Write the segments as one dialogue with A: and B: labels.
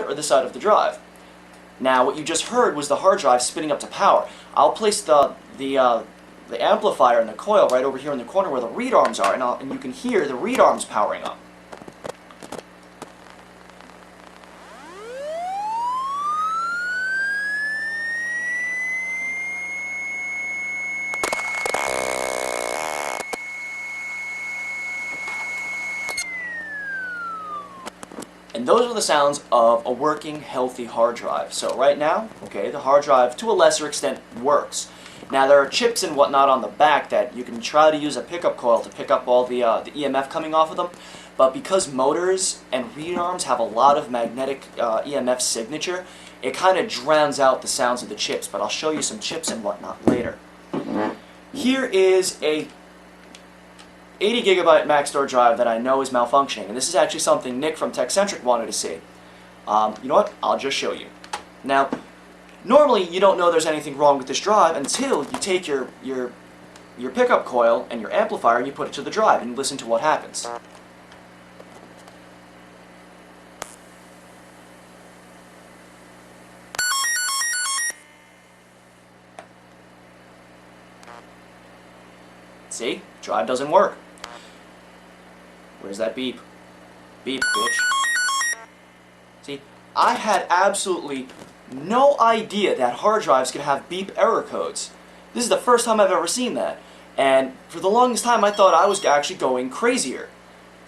A: or this side of the drive. Now, what you just heard was the hard drive spinning up to power. I'll place the amplifier in the coil right over here in the corner where the read arms are, and you can hear the read arms powering up. And those are the sounds of a working, healthy hard drive. So right now, okay, the hard drive, to a lesser extent, works. Now there are chips and whatnot on the back that you can try to use a pickup coil to pick up all the EMF coming off of them. But because motors and read arms have a lot of magnetic EMF signature, it kind of drowns out the sounds of the chips. But I'll show you some chips and whatnot later. Here is a 80 gigabyte max store drive that I know is malfunctioning, and this is actually something Nick from TechCentric wanted to see. You know what? I'll just show you. Now, normally you don't know there's anything wrong with this drive until you take your pickup coil and your amplifier and you put it to the drive and listen to what happens. See? Drive doesn't work. Where's that beep? Beep, bitch. See? I had absolutely no idea that hard drives could have beep error codes. This is the first time I've ever seen that. And for the longest time I thought I was actually going crazier.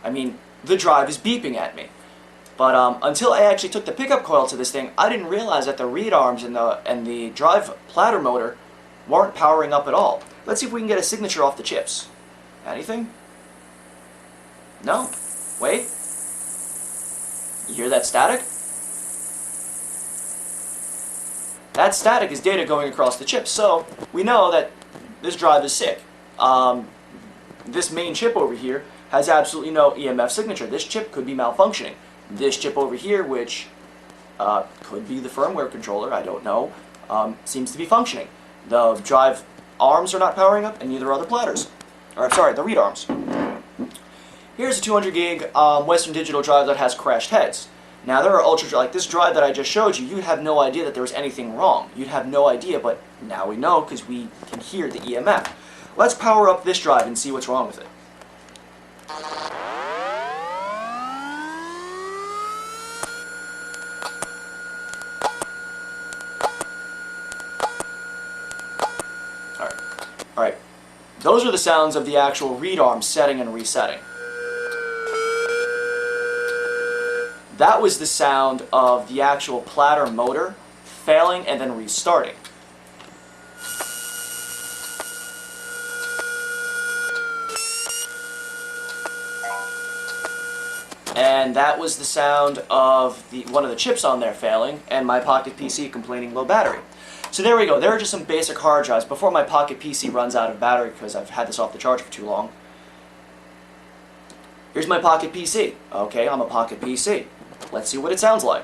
A: I mean, the drive is beeping at me. But until I actually took the pickup coil to this thing, I didn't realize that the read arms and the drive platter motor weren't powering up at all. Let's see if we can get a signature off the chips. Anything? No. Wait. You hear that static? That static is data going across the chip, so we know that this drive is sick. This main chip over here has absolutely no EMF signature. This chip could be malfunctioning. This chip over here, which could be the firmware controller, I don't know, seems to be functioning. The drive arms are not powering up, and neither are the platters. Or, sorry, the read arms. Here's a 200 gig Western Digital drive that has crashed heads. Now there are like this drive that I just showed you, you'd have no idea that there was anything wrong. You'd have no idea, but now we know because we can hear the EMF. Let's power up this drive and see what's wrong with it. Alright, those are the sounds of the actual read arm setting and resetting. That was the sound of the actual platter motor failing and then restarting. And that was the sound of one of the chips on there failing and my Pocket PC complaining low battery. So there we go. There are just some basic hard drives before my Pocket PC runs out of battery because I've had this off the charger for too long. Here's my Pocket PC. Okay, I'm a Pocket PC. Let's see what it sounds like.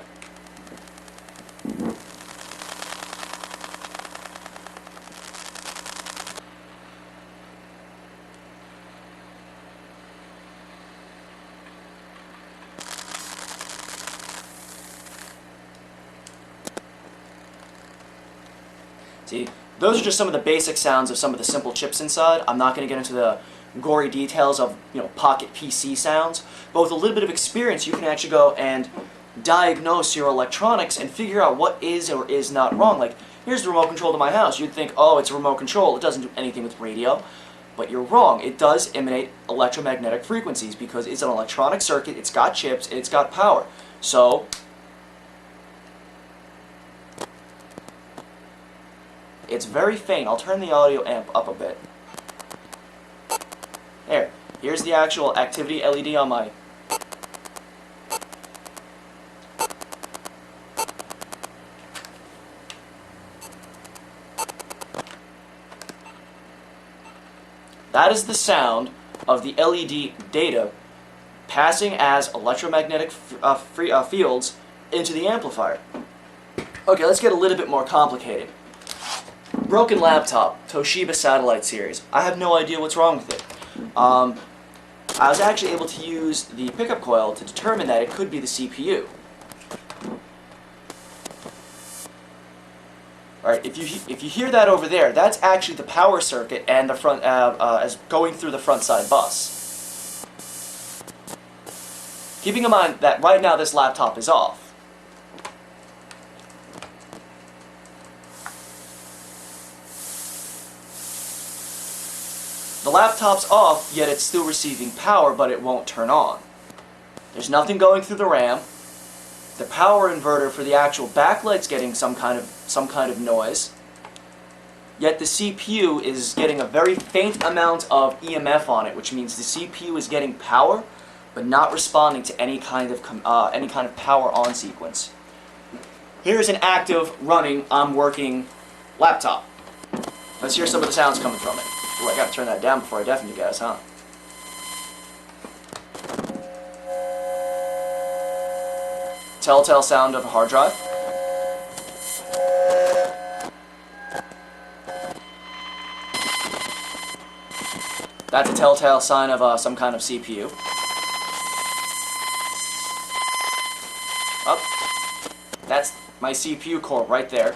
A: See, those are just some of the basic sounds of some of the simple chips inside. I'm not going to get into the gory details of, Pocket PC sounds, but with a little bit of experience you can actually go and diagnose your electronics and figure out what is or is not wrong. Like, here's the remote control to my house. You'd think, oh, it's a remote control, it doesn't do anything with radio. But you're wrong. It does emanate electromagnetic frequencies because it's an electronic circuit, it's got chips, and it's got power. So, it's very faint. I'll turn the audio amp up a bit. There. Here's the actual activity LED on my... That is the sound of the LED data passing as electromagnetic fields into the amplifier. Okay, let's get a little bit more complicated. Broken laptop, Toshiba Satellite Series. I have no idea what's wrong with it. I was actually able to use the pickup coil to determine that it could be the CPU. All right, if you hear that over there, that's actually the power circuit and the front as going through the front side bus. Keeping in mind that right now this laptop is off. The laptop's off, yet it's still receiving power, but it won't turn on. There's nothing going through the RAM. The power inverter for the actual backlight's getting some kind of noise. Yet the CPU is getting a very faint amount of EMF on it, which means the CPU is getting power, but not responding to any kind of power on sequence. Here's an active, running, I'm working laptop. Let's hear some of the sounds coming from it. Oh, I gotta turn that down before I deafen you guys, huh? Telltale sound of a hard drive. That's a telltale sign of some kind of CPU. Oh, that's my CPU core right there.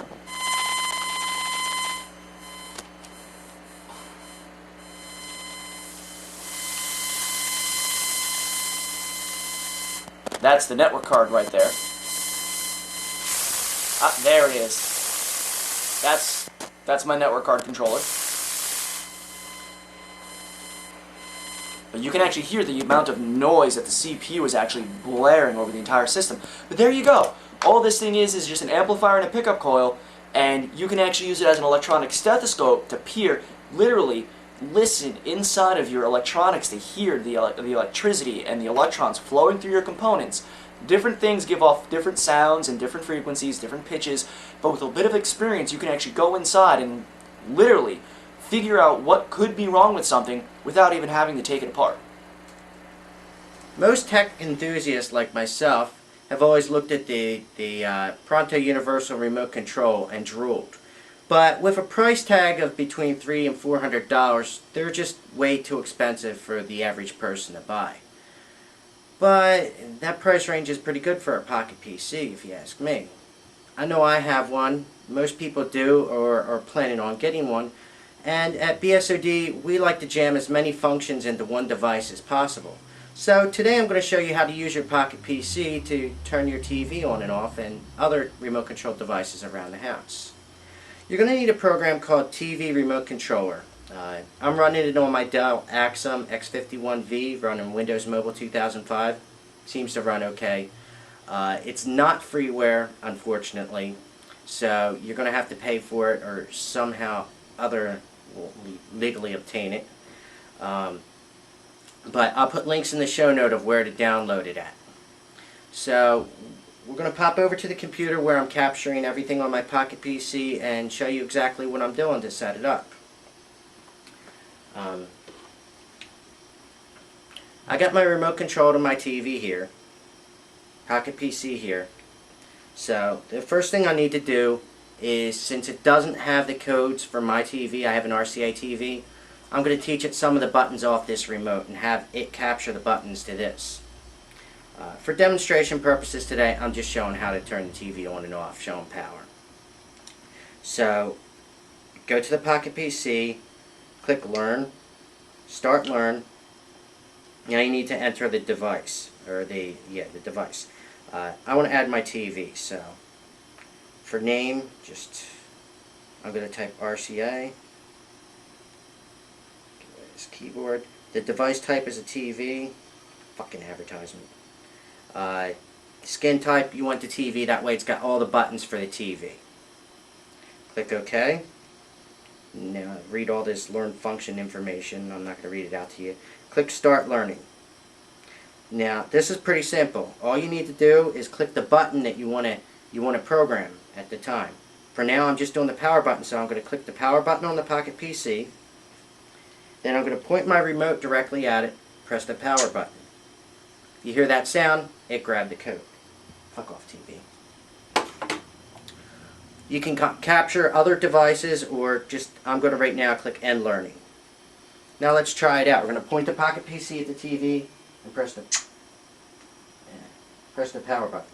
A: That's the network card right there. Ah, there it is. That's my network card controller. But you can actually hear the amount of noise that the CPU is actually blaring over the entire system. But there you go. All this thing is just an amplifier and a pickup coil, and you can actually use it as an electronic stethoscope to literally listen inside of your electronics to hear the electricity and the electrons flowing through your components. Different things give off different sounds and different frequencies, different pitches, but with a bit of experience you can actually go inside and literally figure out what could be wrong with something without even having to take it apart.
B: Most tech enthusiasts like myself have always looked at the Pronto Universal Remote Control and drooled. But with a price tag of between $300 and $400, they're just way too expensive for the average person to buy. But that price range is pretty good for a pocket PC, if you ask me. I know I have one, most people do or are planning on getting one, and at BSoD we like to jam as many functions into one device as possible. So today I'm going to show you how to use your pocket PC to turn your TV on and off and other remote control devices around the house. You're going to need a program called TV Remote Controller. I'm running it on my Dell Axum X51V running Windows Mobile 2005. Seems to run okay. It's not freeware, unfortunately, so you're going to have to pay for it or somehow legally obtain it. But I'll put links in the show note of where to download it at. So we're going to pop over to the computer where I'm capturing everything on my pocket PC and show you exactly what I'm doing to set it up. I got my remote control to my TV here, pocket PC here. So the first thing I need to do is, since it doesn't have the codes for my TV, I have an RCA TV, I'm going to teach it some of the buttons off this remote and have it capture the buttons to this. For demonstration purposes today, I'm just showing how to turn the TV on and off, showing power. So, go to the Pocket PC, click Learn, Start Learn. Now you need to enter the device, or the device. I want to add my TV, so for name, I'm going to type RCA. This keyboard. The device type is a TV. Fucking advertisement. Skin type, you want the TV, that way it's got all the buttons for the TV. Click OK. Now read all this learn function information. I'm not going to read it out to you. Click Start Learning. Now this is pretty simple. All you need to do is click the button that you want to program at the time. For now I'm just doing the power button, so I'm going to click the power button on the Pocket PC. Then I'm going to point my remote directly at it, press the power button. If you hear that sound, it grabbed the code. Fuck off, TV. You can capture other devices, or I'm going to right now click End Learning. Now let's try it out. We're going to point the Pocket PC at the TV and press the power button.